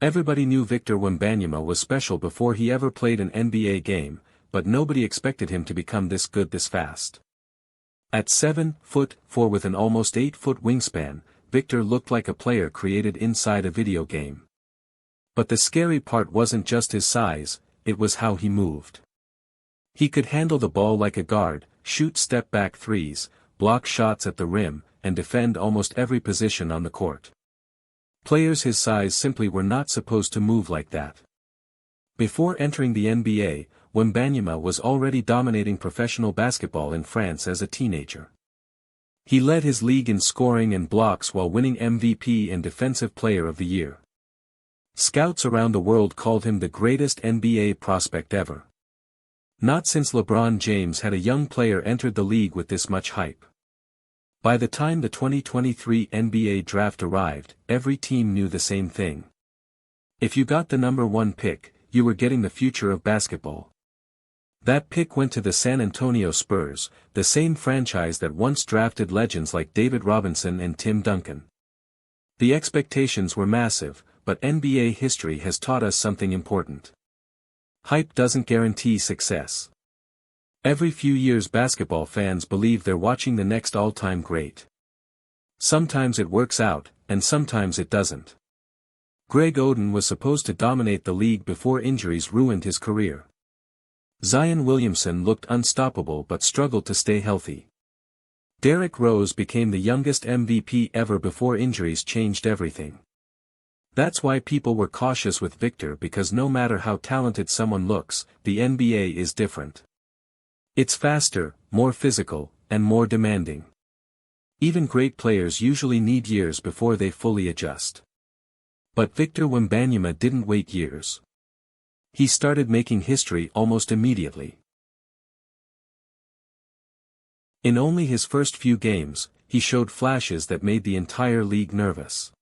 Everybody knew Victor Wembanyama was special before he ever played an NBA game, but nobody expected him to become this good this fast. At 7'4" with an almost 8-foot wingspan, Victor looked like a player created inside a video game. But the scary part wasn't just his size, it was how he moved. He could handle the ball like a guard, shoot step-back threes, block shots at the rim, and defend almost every position on the court. Players his size simply were not supposed to move like that. Before entering the NBA, Wembanyama was already dominating professional basketball in France as a teenager. He led his league in scoring and blocks while winning MVP and Defensive Player of the Year. Scouts around the world called him the greatest NBA prospect ever. Not since LeBron James had a young player entered the league with this much hype. By the time the 2023 NBA draft arrived, every team knew the same thing. If you got the number 1 pick, you were getting the future of basketball. That pick went to the San Antonio Spurs, the same franchise that once drafted legends like David Robinson and Tim Duncan. The expectations were massive, but NBA history has taught us something important. Hype doesn't guarantee success. Every few years basketball fans believe they're watching the next all-time great. Sometimes it works out, and sometimes it doesn't. Greg Oden was supposed to dominate the league before injuries ruined his career. Zion Williamson looked unstoppable but struggled to stay healthy. Derrick Rose became the youngest MVP ever before injuries changed everything. That's why people were cautious with Victor, because no matter how talented someone looks, the NBA is different. It's faster, more physical, and more demanding. Even great players usually need years before they fully adjust. But Victor Wembanyama didn't wait years. He started making history almost immediately. In only his first few games, he showed flashes that made the entire league nervous.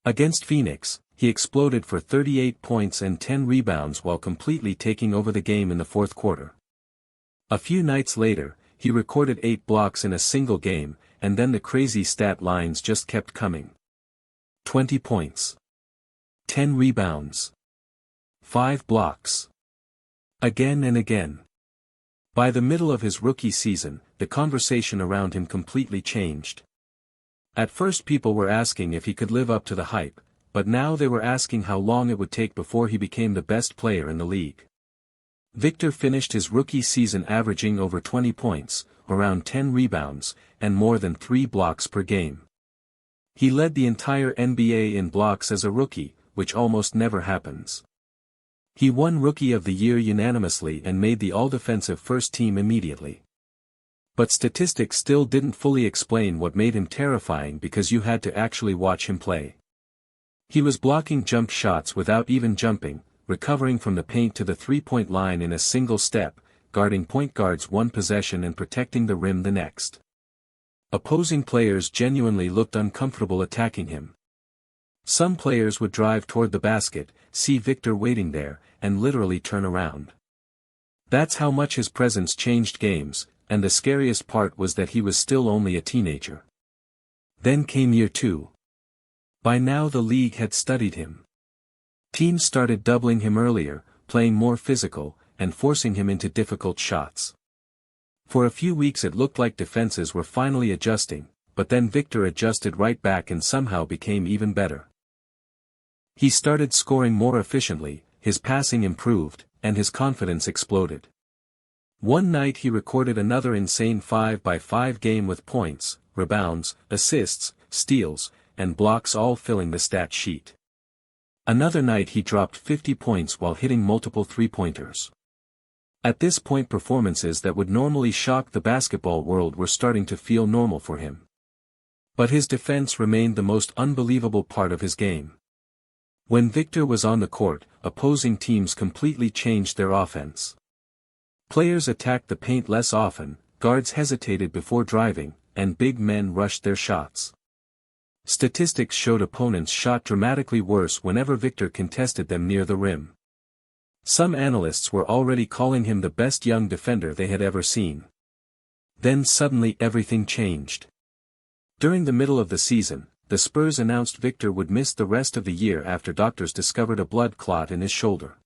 Against Phoenix, he exploded for 38 points and 10 rebounds while completely taking over the game in the fourth quarter. A few nights later, he recorded 8 blocks in a single game, and then the crazy stat lines just kept coming. 20 points. 10 rebounds. 5 blocks. Again and again. By the middle of his rookie season, the conversation around him completely changed. At first people were asking if he could live up to the hype, but now they were asking how long it would take before he became the best player in the league. Victor finished his rookie season averaging over 20 points, around 10 rebounds, and more than 3 blocks per game. He led the entire NBA in blocks as a rookie, which almost never happens. He won Rookie of the Year unanimously and made the All-Defensive First Team immediately. But statistics still didn't fully explain what made him terrifying, because you had to actually watch him play. He was blocking jump shots without even jumping, recovering from the paint to the three-point line in a single step, guarding point guards one possession and protecting the rim the next. Opposing players genuinely looked uncomfortable attacking him. Some players would drive toward the basket, see Victor waiting there, and literally turn around. That's how much his presence changed games, and the scariest part was that he was still only a teenager. Then came year 2. By now the league had studied him. Teams started doubling him earlier, playing more physical, and forcing him into difficult shots. For a few weeks it looked like defenses were finally adjusting, but then Victor adjusted right back and somehow became even better. He started scoring more efficiently, his passing improved, and his confidence exploded. One night he recorded another insane 5-by-5 game with points, rebounds, assists, steals, and blocks all filling the stat sheet. Another night he dropped 50 points while hitting multiple three-pointers. At this point performances that would normally shock the basketball world were starting to feel normal for him. But his defense remained the most unbelievable part of his game. When Victor was on the court, opposing teams completely changed their offense. Players attacked the paint less often, guards hesitated before driving, and big men rushed their shots. Statistics showed opponents shot dramatically worse whenever Victor contested them near the rim. Some analysts were already calling him the best young defender they had ever seen. Then suddenly everything changed. During the middle of the season, the Spurs announced Victor would miss the rest of the year after doctors discovered a blood clot in his shoulder.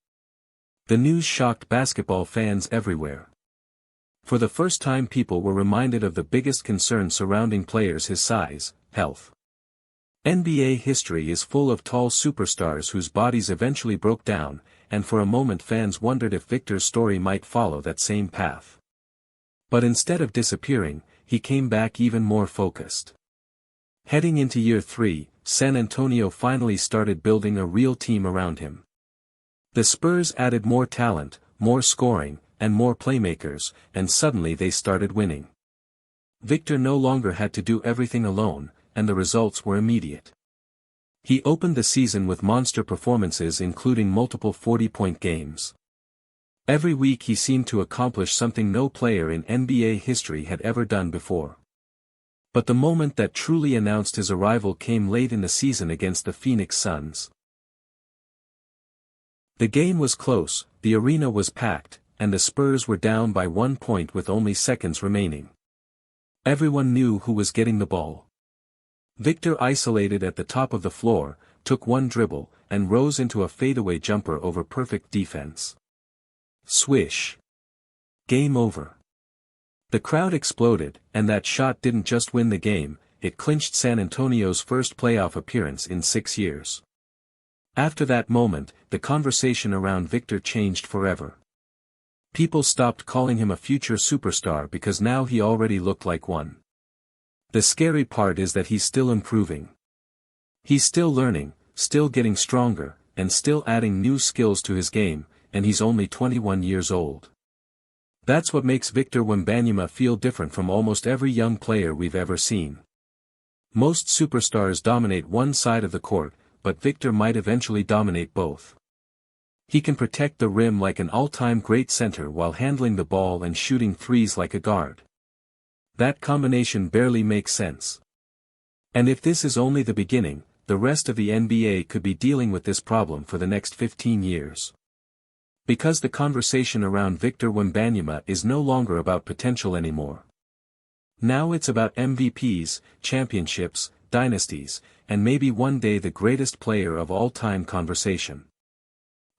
The news shocked basketball fans everywhere. For the first time, people were reminded of the biggest concern surrounding players his size: health. NBA history is full of tall superstars whose bodies eventually broke down, and for a moment fans wondered if Victor's story might follow that same path. But instead of disappearing, he came back even more focused. Heading into year 3, San Antonio finally started building a real team around him. The Spurs added more talent, more scoring, and more playmakers, and suddenly they started winning. Victor no longer had to do everything alone, and the results were immediate. He opened the season with monster performances, including multiple 40-point games. Every week he seemed to accomplish something no player in NBA history had ever done before. But the moment that truly announced his arrival came late in the season against the Phoenix Suns. The game was close, the arena was packed, and the Spurs were down by 1 point with only seconds remaining. Everyone knew who was getting the ball. Victor, isolated at the top of the floor, took one dribble, and rose into a fadeaway jumper over perfect defense. Swish. Game over. The crowd exploded, and that shot didn't just win the game, it clinched San Antonio's first playoff appearance in 6 years. After that moment, the conversation around Victor changed forever. People stopped calling him a future superstar because now he already looked like one. The scary part is that he's still improving. He's still learning, still getting stronger, and still adding new skills to his game, and he's only 21 years old. That's what makes Victor Wembanyama feel different from almost every young player we've ever seen. Most superstars dominate one side of the court, but Victor might eventually dominate both. He can protect the rim like an all-time great center while handling the ball and shooting threes like a guard. That combination barely makes sense. And if this is only the beginning, the rest of the NBA could be dealing with this problem for the next 15 years. Because the conversation around Victor Wembanyama is no longer about potential anymore. Now it's about MVPs, championships, dynasties, and maybe one day the greatest player of all time conversation.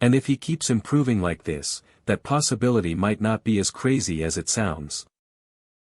And if he keeps improving like this, that possibility might not be as crazy as it sounds.